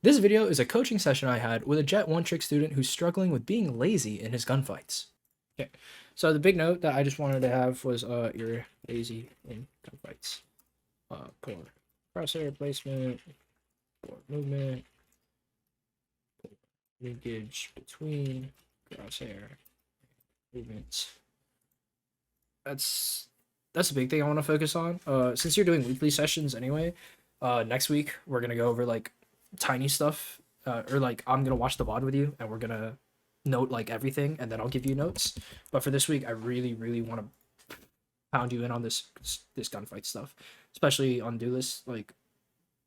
This video is a coaching session I had with a Jet 1 trick student who's struggling with being lazy in his gunfights. Okay, so the big note that I just wanted to have was you're lazy in gunfights. Poor crosshair placement, poor movement, poor linkage between crosshair movements. That's a big thing I want to focus on. Since you're doing weekly sessions anyway, next week we're gonna go over like tiny stuff, or like I'm gonna watch the VOD with you and we're gonna note like everything and then I'll give you notes. But for this week, I really want to pound you in on this gunfight stuff, especially on Duelist. Like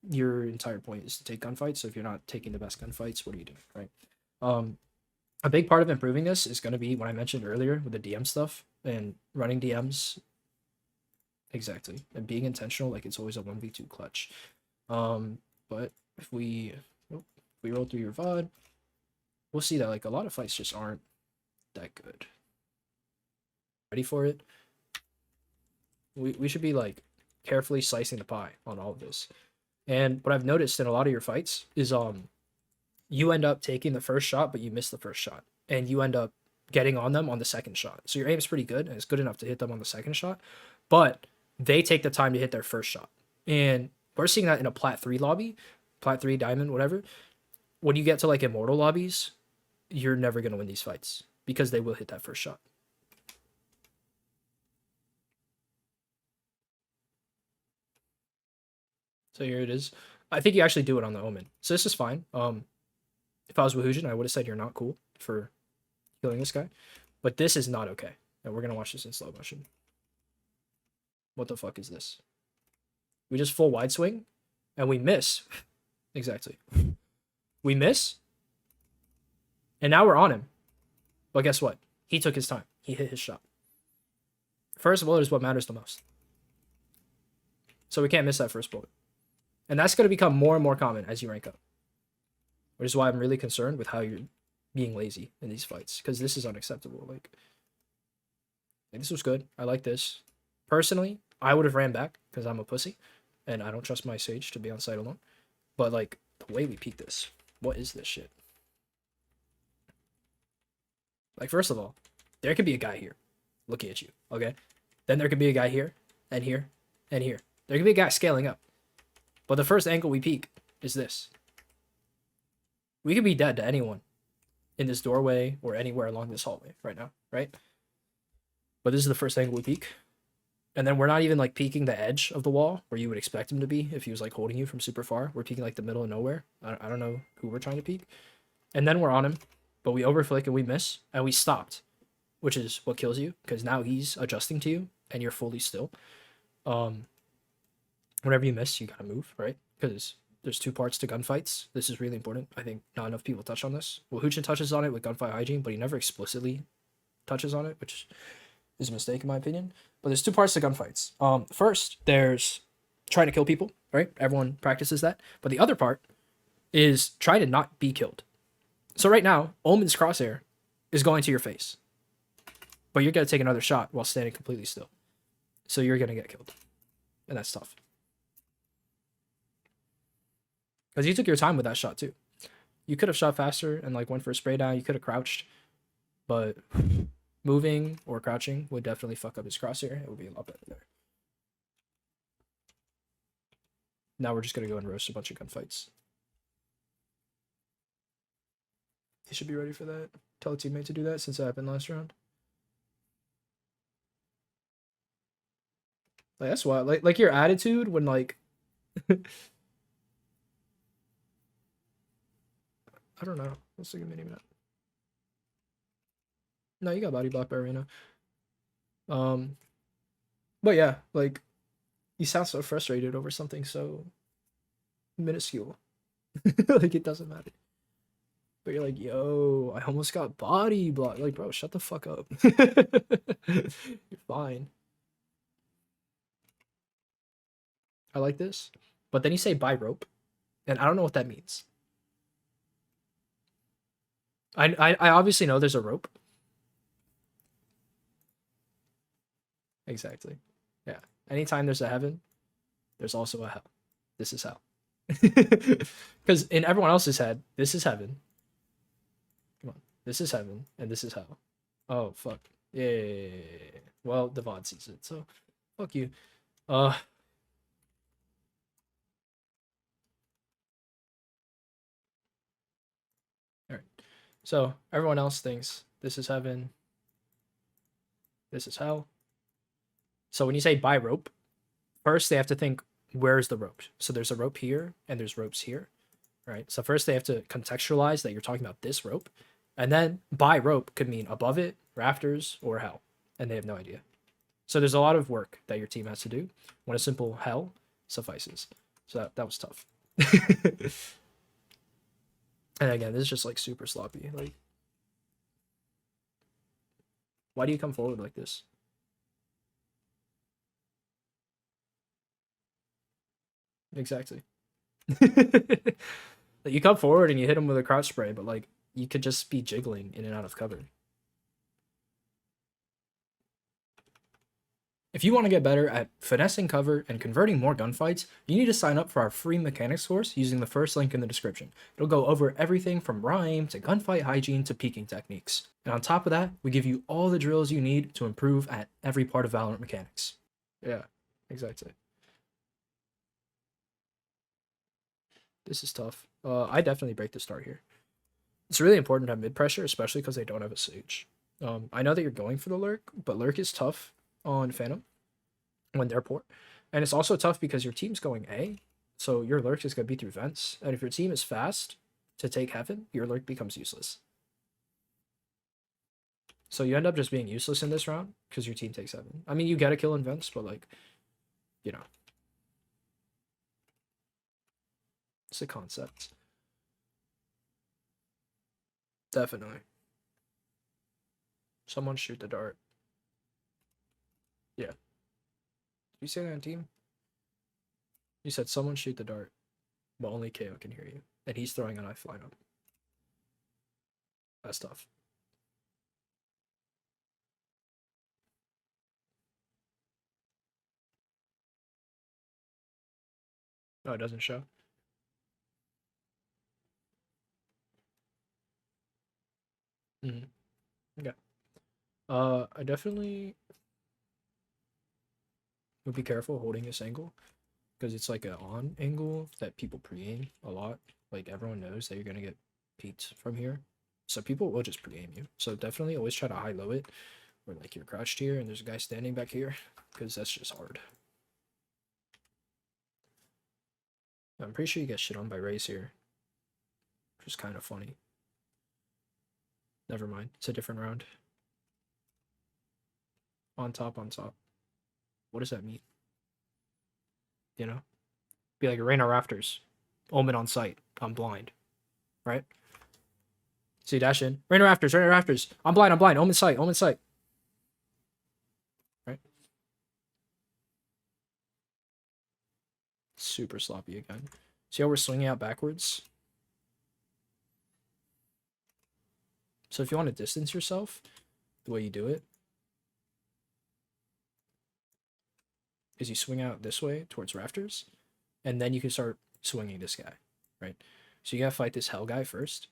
your entire point is to take gunfights. So if you're not taking the best gunfights, what are you doing, right? A big part of improving this is going to be what I mentioned earlier with the DM stuff and running DMs. Exactly, and being intentional. Like it's always a 1v2 clutch. But if we roll through your VOD, we'll see that like a lot of fights just aren't that good. Ready for it? We should be like carefully slicing the pie on all of this. And what I've noticed in a lot of your fights is you end up taking the first shot, but you miss the first shot, and you end up getting on them on the second shot. So your aim is pretty good, and it's good enough to hit them on the second shot, but they take the time to hit their first shot. And we're seeing that in a Plat 3 lobby, Plat 3, Diamond, whatever. When you get to like Immortal lobbies, you're never going to win these fights because they will hit that first shot. So here it is. I think you actually do it on the Omen. So this is fine. If I was Wahujin, I would have said you're not cool for killing this guy. But this is not okay. And we're going to watch this in slow motion. What the fuck is this? We just full wide swing and we miss. Exactly. We miss. And now we're on him. But guess what? He took his time. He hit his shot. First bullet is what matters the most. So we can't miss that first bullet. And that's going to become more and more common as you rank up. Which is why I'm really concerned with how you're being lazy in these fights. Because this is unacceptable. Like, this was good. I like this. Personally, I would have ran back because I'm a pussy. And I don't trust my Sage to be on site alone. But, like, the way we peek this. What is this shit? Like, first of all, there could be a guy here looking at you, okay? Then there could be a guy here, and here, and here. There could be a guy scaling up. But the first angle we peek is this. We could be dead to anyone in this doorway or anywhere along this hallway right now, right? But this is the first angle we peek. And then we're not even like peeking the edge of the wall where you would expect him to be if he was like holding you from super far. We're peeking like the middle of nowhere. I don't know who we're trying to peek. And then we're on him, but we overflick and we miss and we stopped, which is what kills you because now he's adjusting to you and you're fully still. Whenever you miss, you gotta move, right? Because there's two parts to gunfights. This is really important. I think not enough people touch on this. Well, Huchin touches on it with gunfight hygiene, but he never explicitly touches on it, which is a mistake in my opinion. But there's two parts to gunfights. First, there's trying to kill people, right? Everyone practices that. But the other part is trying to not be killed. So right now, Omen's crosshair is going to your face. But you're going to take another shot while standing completely still. So you're going to get killed. And that's tough. Because you took your time with that shot too. You could have shot faster and like went for a spray down. You could have crouched. But moving or crouching would definitely fuck up his crosshair. It would be a lot better there. Now we're just going to go and roast a bunch of gunfights. He should be ready for that. Tell a teammate to do that since it happened last round. Like, that's why. Like your attitude when like... I don't know. Let's take a mini map. No, you got body block by Arena. But yeah, like you sound so frustrated over something so minuscule. Like it doesn't matter. But you're like, yo, I almost got body block. Like, bro, shut the fuck up. You're fine. I like this. But then you say buy rope. And I don't know what that means. I obviously know there's a rope. Exactly. Yeah. Anytime there's a heaven, there's also a hell. This is hell. Because in everyone else's head, this is heaven. Come on, this is heaven, and this is hell. Oh fuck. Yeah. Well, the VOD sees it, so fuck you. Uh. All right. So everyone else thinks this is heaven. This is hell. So when you say buy rope, first they have to think, where's the rope? So there's a rope here and there's ropes here, right? So first they have to contextualize that you're talking about this rope, and then buy rope could mean above it, rafters, or hell, and they have no idea. So there's a lot of work that your team has to do when a simple hell suffices. So that was tough. And again, this is just like super sloppy. Like, why do you come forward like this? Exactly. Like, you come forward and you hit him with a crouch spray, but like you could just be jiggling in and out of cover. If you want to get better at finessing cover and converting more gunfights, you need to sign up for our free mechanics course using the first link in the description. It'll go over everything from rhyme to gunfight hygiene to peeking techniques. And on top of that, we give you all the drills you need to improve at every part of Valorant mechanics. Yeah, exactly. This is tough. I definitely break the start here. It's really important to have mid pressure, especially because they don't have a Sage. I know that you're going for the lurk, but lurk is tough on Phantom when they're poor. And it's also tough because your team's going A, so your lurk is going to be through vents. And if your team is fast to take heaven, your lurk becomes useless. So you end up just being useless in this round because your team takes heaven. I mean, you get a kill in vents, but like, you know, it's a concept. Definitely. Someone shoot the dart. Yeah. Did you say that on team? You said someone shoot the dart, but only KO can hear you. And he's throwing an eye flying up. That's tough. No, it doesn't show. Mm-hmm. Okay. I definitely would be careful holding this angle because it's like an on angle that people pre-aim a lot. Like everyone knows that you're gonna get peeked from here, so people will just pre-aim you. So definitely always try to high-low it, where like you're crouched here and there's a guy standing back here, because that's just hard. I'm pretty sure you get shit on by Raze here, which is kind of funny. Never mind, it's a different round. On top, on top. What does that mean? You know, be like Arena Rafters, Omen on site. I'm blind, right? See, dash in. Rainer Rafters, Rainer Rafters. I'm blind, I'm blind. Omen sight, Omen sight. Right? Super sloppy again. See how we're swinging out backwards? So if you want to distance yourself, the way you do it is you swing out this way towards rafters, and then you can start swinging this guy, right? So you gotta fight this hell guy first,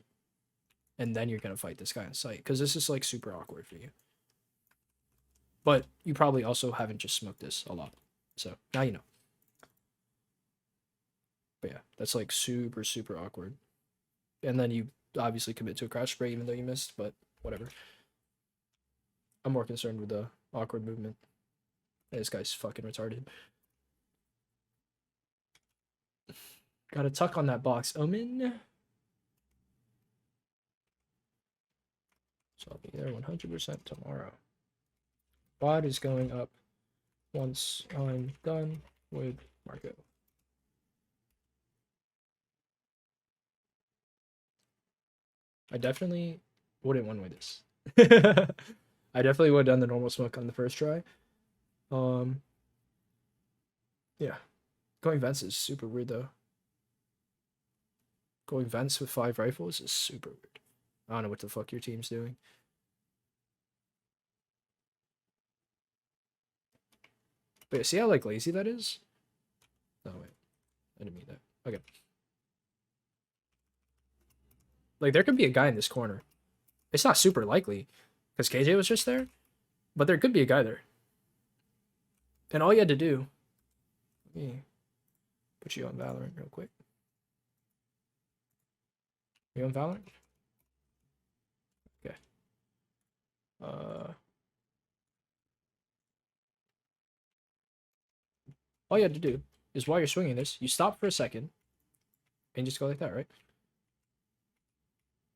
and then you're gonna fight this guy on sight, because this is like super awkward for you. But you probably also haven't just smoked this a lot, so now you know. But yeah, that's like super, super awkward. And then you obviously commit to a crouch spray even though you missed, but whatever. I'm more concerned with the awkward movement. This guy's fucking retarded. Gotta tuck on that box, Omen. So I'll be there 100% tomorrow. VOD is going up once I'm done with Marco. I definitely wouldn't one way this. I definitely would have done the normal smoke on the first try. Yeah. Going vents is super weird though. Going vents with 5 rifles is super weird. I don't know what the fuck your team's doing. But see how like lazy that is? No wait. I didn't mean that. Okay. Like there could be a guy in this corner. It's not super likely because KJ was just there, but there could be a guy there. And all you had to do, let me put you on Valorant real quick. You on Valorant? Okay. All you had to do is while you're swinging this, you stop for a second and just go like that, right?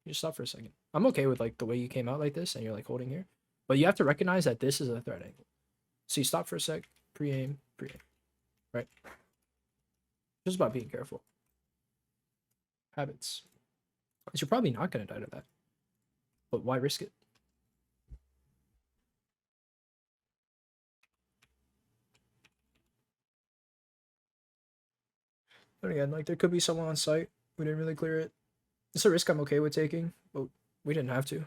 You just stop for a second. I'm okay with like the way you came out like this and you're like holding here, but you have to recognize that this is a threat angle. So you stop for a sec, pre-aim, right? Just about being careful. Habits. You're probably not going to die to that, but why risk it? But again, like there could be someone on site. We didn't really clear it. It's a risk I'm okay with taking, but we didn't have to.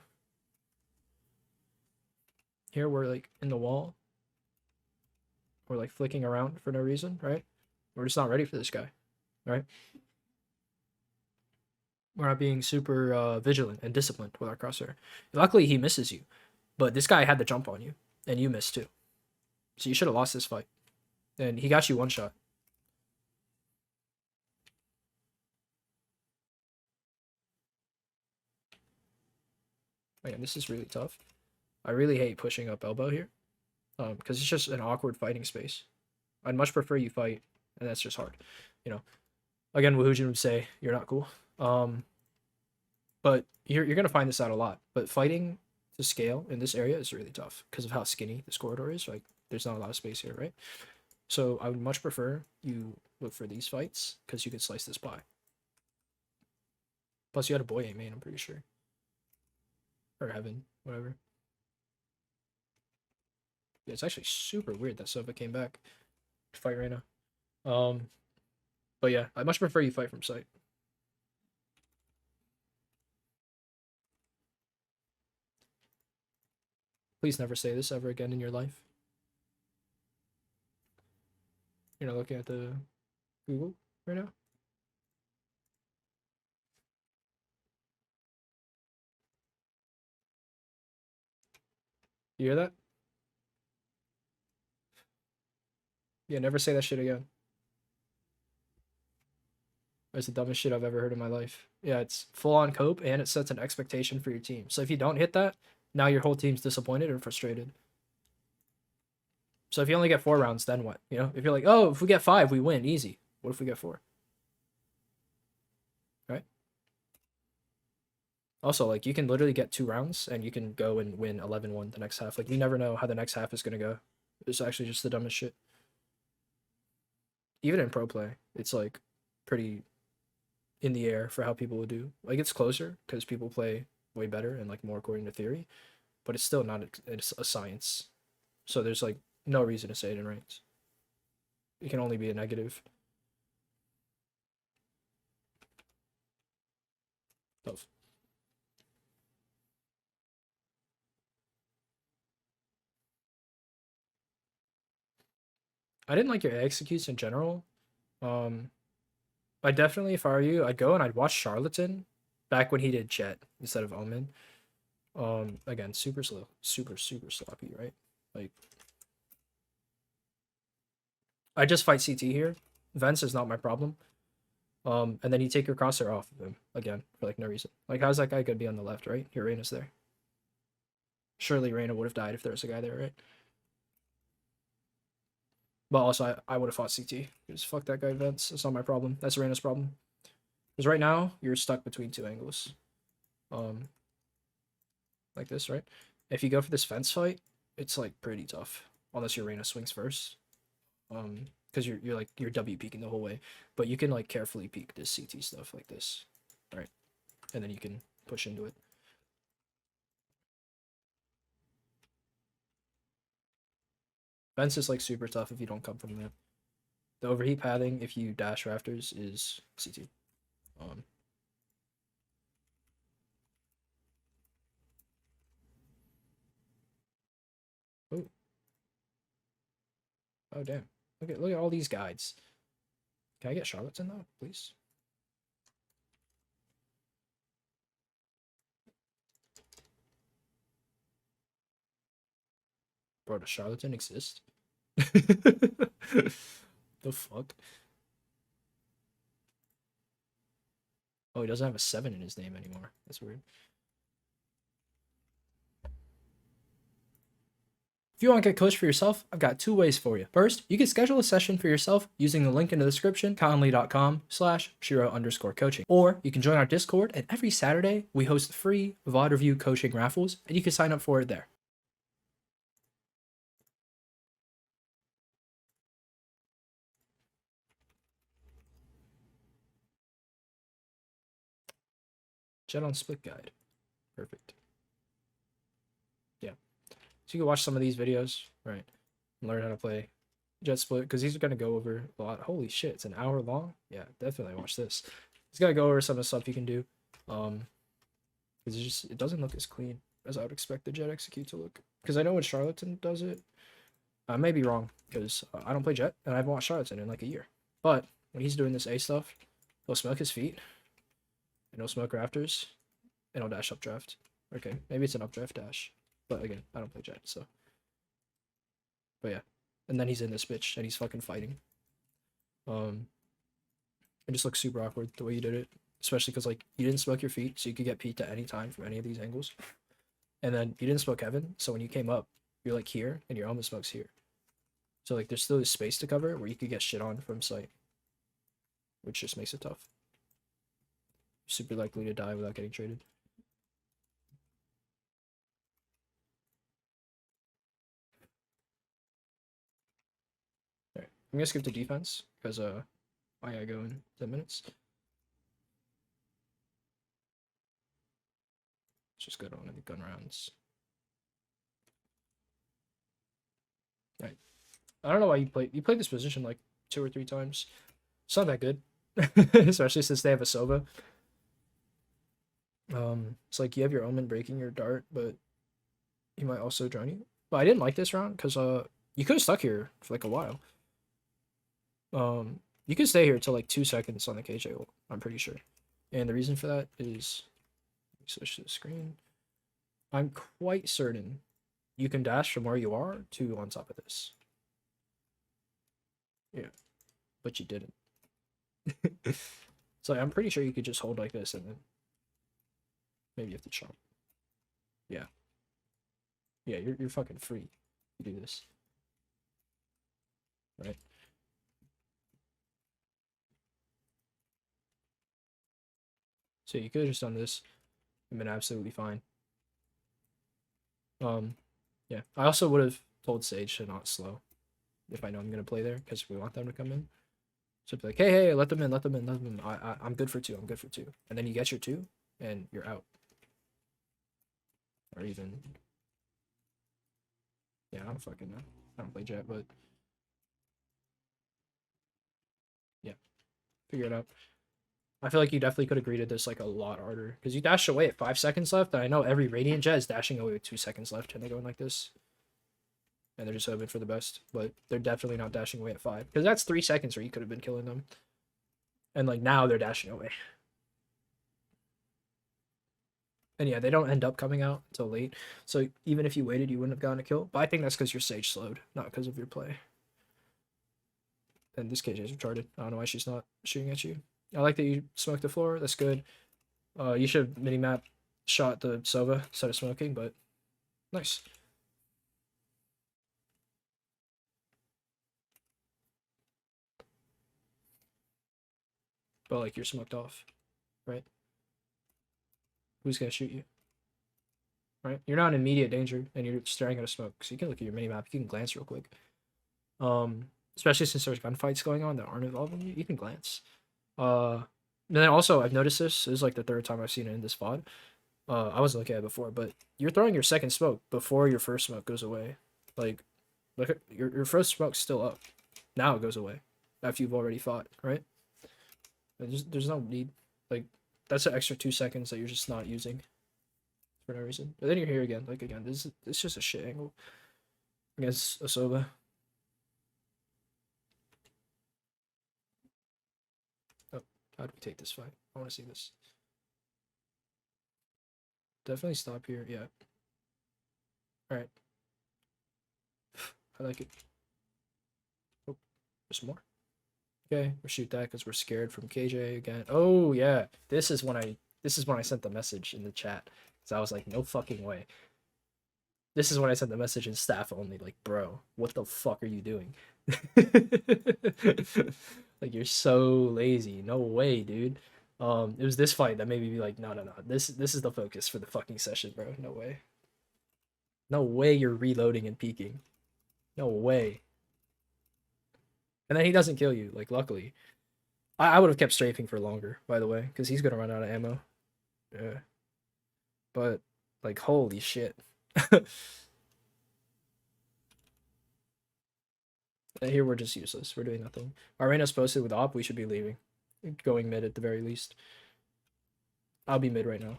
Here we're like in the wall. We're like flicking around for no reason, right? We're just not ready for this guy, right? We're not being super vigilant and disciplined with our crosshair. Luckily, he misses you, but this guy had the jump on you, and you missed too. So you should have lost this fight. And he got you one shot. Man, this is really tough. I really hate pushing up elbow here, because it's just an awkward fighting space. I'd much prefer you fight, and that's just hard. You know, again, Woohoojin would say you're not cool. But you're gonna find this out a lot. But fighting to scale in this area is really tough because of how skinny this corridor is. Like, there's not a lot of space here, right? So I would much prefer you look for these fights because you could slice this pie. Plus, you had a boy aim main, I'm pretty sure, or heaven, whatever. Yeah, it's actually super weird that Sova came back to fight Reyna. But yeah, I much prefer you fight from sight. Please never say this ever again in your life. You're not looking at the Google right now? You hear that? Yeah, never say that shit again. That's the dumbest shit I've ever heard in my life. Yeah, it's full on cope and it sets an expectation for your team. So if you don't hit that, now your whole team's disappointed and frustrated. So if you only get 4 rounds, then what? You know, if you're like, oh, if we get 5, we win, easy. What if we get 4? Right? Also, like, you can literally get 2 rounds and you can go and win 11-1 the next half. Like, you never know how the next half is going to go. It's actually just the dumbest shit. Even in pro play, it's like pretty in the air for how people would do. Like, it's closer because people play way better and like more according to theory, but it's still not a science. So there's like no reason to say it in ranks. It can only be a negative. Tough. I didn't like your executes in general. Um, I definitely, if I were you, I'd go and I'd watch Charlatan back when he did Jet instead of Omen. Again, super slow, super sloppy, right? Like, I just fight CT here. Vents is not my problem. And then you take your crosshair off of him again for like no reason. Like, how's that guy gonna be on the left, right? Your Reyna's there. Surely Reyna would have died if there was a guy there, right? But also, I would have fought CT. Because fuck that guy, Vents. That's not my problem. That's Reyna's problem. Because right now, you're stuck between 2 angles. Like this, right? If you go for this fence fight, it's like pretty tough. Unless your Reyna swings first. Because you're like you're W peeking the whole way. But you can like carefully peek this CT stuff like this. Right? And then you can push into it. Fence is like super tough if you don't come from that. The overheat pathing, if you dash rafters, is CT. Oh, oh damn. Look at all these guides. Can I get Charlottes in though, please? Bro, does charlatan exist? The fuck? Oh, he doesn't have a 7 in his name anymore. That's weird. If you want to get coached for yourself, I've got 2 ways for you. First, you can schedule a session for yourself using the link in the description, calendly.com/Shiro_coaching. Or you can join our Discord, and every Saturday, we host free VOD-review coaching raffles, and you can sign up for it there. Jet on split guide. Perfect. Yeah. So you can watch some of these videos, right? And learn how to play jet split, because these are going to go over a lot. Holy shit, it's an hour long? Yeah, definitely watch this. It's going to go over some of the stuff you can do. Because it doesn't look as clean as I would expect the jet execute to look. Because I know when Charlatan does it, I may be wrong, because I don't play jet, and I haven't watched Charlatan in like a year. But when he's doing this A stuff, he'll smoke his feet, and he'll smoke rafters, and he'll dash updraft. Okay, maybe it's an updraft dash. But again, I don't play jet, so. But yeah. And then he's in this bitch, and he's fucking fighting. It just looks super awkward the way you did it. Especially because, like, you didn't smoke your feet, so you could get peeked at any time from any of these angles. And then you didn't smoke heaven, so when you came up, you're, like, here, and your almost smokes here. So, like, there's still this space to cover where you could get shit on from sight. Which just makes it tough. Super likely to die without getting traded. Alright, I'm gonna skip to defense, because, I gotta go in 10 minutes. Let's just go to one of the gun rounds. Alright. I don't know why you played this position like 2 or 3 times. It's not that good. Especially since they have a Sova. It's like you have your Omen breaking your dart, but he might also drown you. But I didn't like this round because you could have stuck here for like a while. You could stay here till like 2 seconds on the KJ ult, I'm pretty sure. And the reason for that is, let me switch to the screen. I'm quite certain you can dash from where you are to on top of this. Yeah, but you didn't. So I'm pretty sure you could just hold like this and then maybe you have to chomp. Yeah. Yeah, you're fucking free. You do this. Right? So you could have just done this and been absolutely fine. Yeah. I also would have told Sage to not slow if I know I'm gonna play there, because we want them to come in. So be like, hey, let them in, let them in, let them in. I'm good for 2, I'm good for 2. And then you get your 2, and you're out. Or even... Yeah, I don't fucking know. I don't play jet, but... Yeah. Figure it out. I feel like you definitely could have greeted this like a lot harder. Because you dashed away at 5 seconds left, and I know every Radiant jet is dashing away with 2 seconds left, and they're going like this. And they're just hoping for the best. But they're definitely not dashing away at 5. Because that's 3 seconds where you could have been killing them. And like now they're dashing away. And yeah, they don't end up coming out until late. So even if you waited, you wouldn't have gotten a kill. But I think that's because your Sage slowed, not because of your play. And this KJ is retarded. I don't know why she's not shooting at you. I like that you smoked the floor. That's good. You should minimap shot the Sova instead of smoking, but nice. But like you're smoked off, right? Who's gonna shoot you? Right? You're not in immediate danger, and you're staring at a smoke. So you can look at your minimap. You can glance real quick. Especially since there's gunfights going on that aren't involving you, you can glance. And then also I've noticed this is like the 3rd time I've seen it in this VOD. I wasn't looking at it before, but you're throwing your second smoke before your first smoke goes away. Like, look at your first smoke's still up. Now it goes away after you've already fought, right? There's no need. Like, that's an extra 2 seconds that you're just not using for no reason. But then you're here again. Like, again, it's just a shit angle against a Sova. Oh, how do we take this fight? I want to see this. Definitely stop here. Yeah. All right. I like it. Oh, there's more. Okay, we'll shoot that because we're scared from KJ again. Oh yeah, this is when I sent the message in the chat. So I was like, no fucking way. This is when I sent the message in staff only. Like, bro, what the fuck are you doing? Like, you're so lazy. No way, dude. It was this fight that made me be like, no, no, no. This is the focus for the fucking session, bro. No way. No way you're reloading and peeking. No way. And then he doesn't kill you, like, luckily. I would have kept strafing for longer, by the way, because he's gonna run out of ammo. Yeah. But, like, holy shit. Here we're just useless. We're doing nothing. Arena's posted with op, we should be leaving. Going mid at the very least. I'll be mid right now.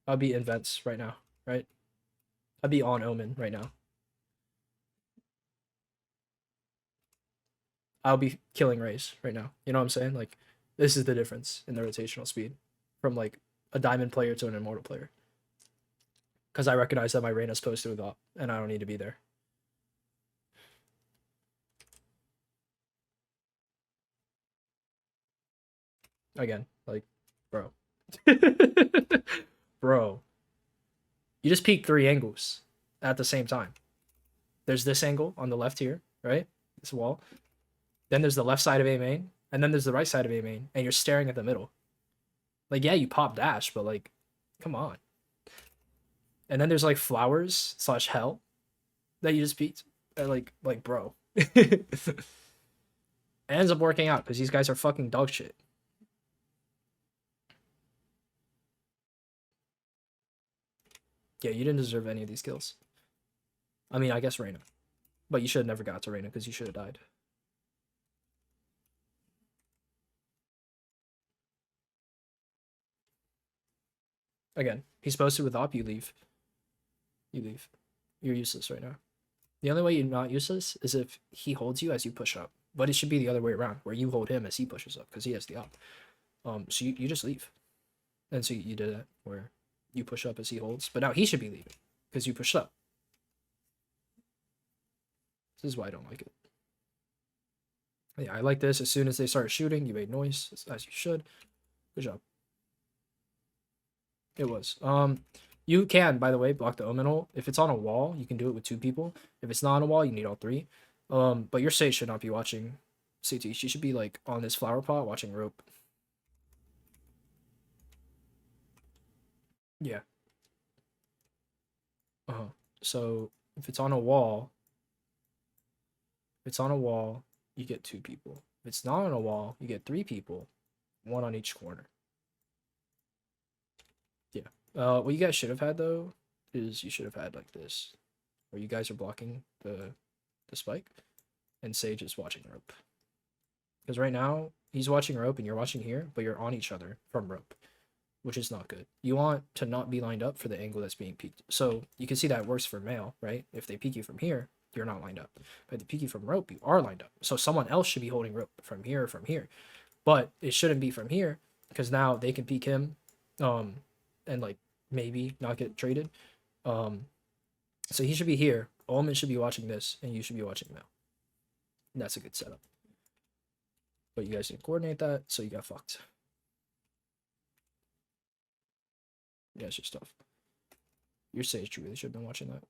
I'll be in vents right now, right? I'll be on Omen right now. I'll be killing Raze right now. You know what I'm saying? Like, this is the difference in the rotational speed from like a diamond player to an immortal player. Because I recognize that my Reyna's posted with op, and I don't need to be there. Again, like, bro. Bro. You just peek 3 angles at the same time. There's this angle on the left here, right? This wall. Then there's the left side of A main, and then there's the right side of A main, and you're staring at the middle. Like, yeah, you pop dash, but like, come on. And then there's like flowers / hell that you just peeked. Like, bro. It ends up working out because these guys are fucking dog shit. Yeah, you didn't deserve any of these kills. I mean, I guess Reyna. But you should have never got to Reyna because you should have died. Again, he's posted with op, you leave. You leave. You're useless right now. The only way you're not useless is if he holds you as you push up. But it should be the other way around, where you hold him as he pushes up, because he has the op. So you just leave. And so you did that, where you push up as he holds. But now he should be leaving, because you pushed up. This is why I don't like it. Yeah, I like this. As soon as they started shooting, you made noise, as you should. Good job. It was. You can, by the way, block the Omen ult. If it's on a wall, you can do it with 2 people. If it's not on a wall, you need all 3. But your Sage should not be watching CT. She should be like on this flower pot watching rope. Yeah. So if it's on a wall, you get 2 people. If it's not on a wall, you get 3 people, 1 on each corner. Yeah. What you guys should have had though is you should have had like this, where you guys are blocking the spike, and Sage is watching rope. Because right now he's watching rope and you're watching here, but you're on each other from rope, which is not good. You want to not be lined up for the angle that's being peeked. So you can see that works for male, right? If they peek you from here, you're not lined up. But if they peek you from rope, you are lined up. So someone else should be holding rope from here or from here. But it shouldn't be from here, because now they can peek him, and like maybe not get traded. So he should be here. Omen should be watching this, and you should be watching male. And that's a good setup. But you guys didn't coordinate that, so you got fucked. Yeah, it's just tough. Your Sage really should have been watching that.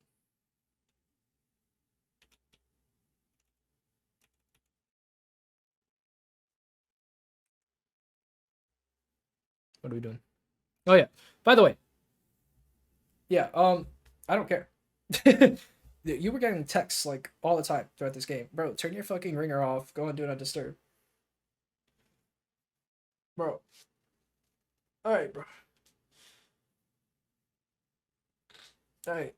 What are we doing? Oh yeah. By the way. Yeah, I don't care. You were getting texts like all the time throughout this game. Bro, turn your fucking ringer off. Go and do not disturb. Bro. Alright, bro. Alright.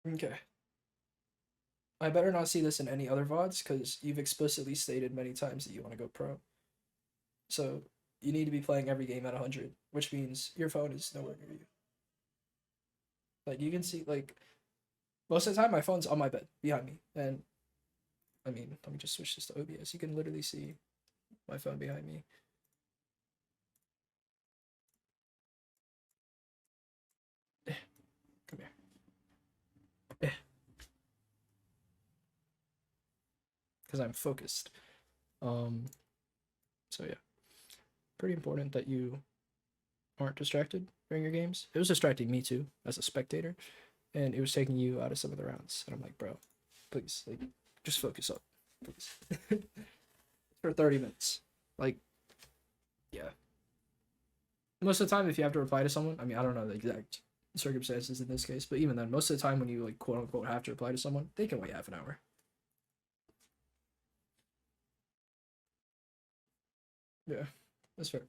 Okay. I better not see this in any other VODs, because you've explicitly stated many times that you want to go pro. So you need to be playing every game at 100, which means your phone is nowhere near you. Like, you can see, like, most of the time my phone's on my bed behind me. And, I mean, let me just switch this to OBS. You can literally see my phone behind me. because I'm focused. So yeah, pretty important that you aren't distracted during your games. It was distracting me too as a spectator, and it was taking you out of some of the rounds. And I'm like, bro, please, like, just focus up, please. For 30 minutes, like, yeah. Most of the time, if you have to reply to someone, I mean, I don't know the exact circumstances in this case, but even then, most of the time when you like quote unquote have to reply to someone, they can wait half an hour. Yeah, that's fair.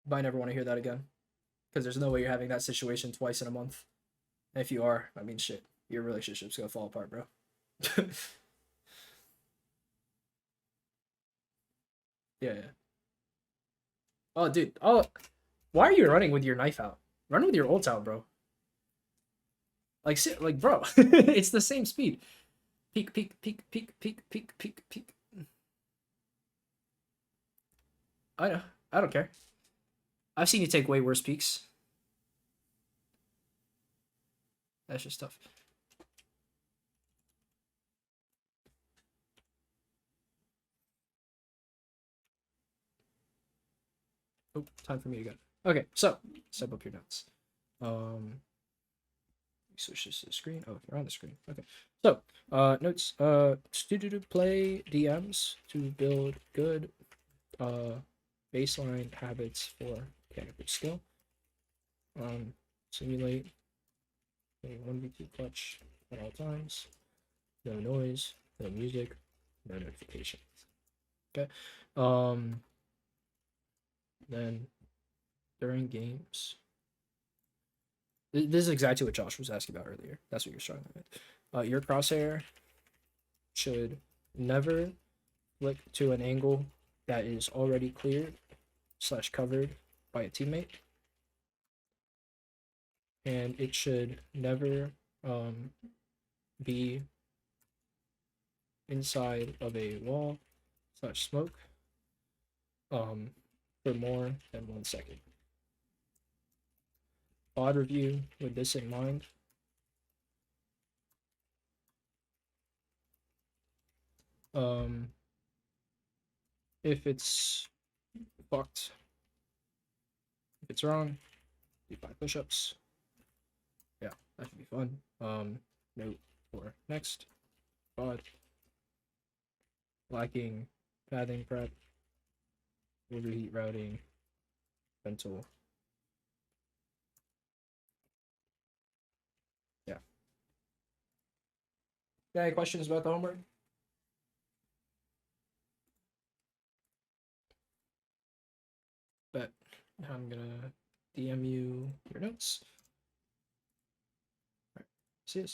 But I never want to hear that again because there's no way you're having that situation twice in a month. And if you are, I mean, shit, your relationship's gonna fall apart, bro. Yeah, yeah. Oh, dude. Oh, why are you running with your knife out? Run with your ult out, bro. Like, bro, it's the same speed. Peek, peek, peek, peek, peek, peek, peek, peek. I know. I don't care. I've seen you take way worse peeks. That's just tough. Oh, time for me to go. Okay, so step up your notes. Switch this to the screen. Oh, you're on the screen. Okay. So, notes. To play DMs to build good baseline habits for cannabis skill. Simulate a 1v2 clutch at all times. No noise, no music, no notifications. Okay. Then during games, this is exactly what Josh was asking about earlier. That's what you're struggling with. Your crosshair should never flick to an angle that is already cleared / covered by a teammate, and it should never be inside of a wall / smoke for more than 1 second. VOD review with this in mind. If it's fucked, if it's wrong, do 5 push-ups. Yeah, that should be fun. Note for next VOD. Lacking pathing prep, overheat routing, mental. Yeah. Any questions about the homework? But I'm gonna DM you your notes. All right. See you.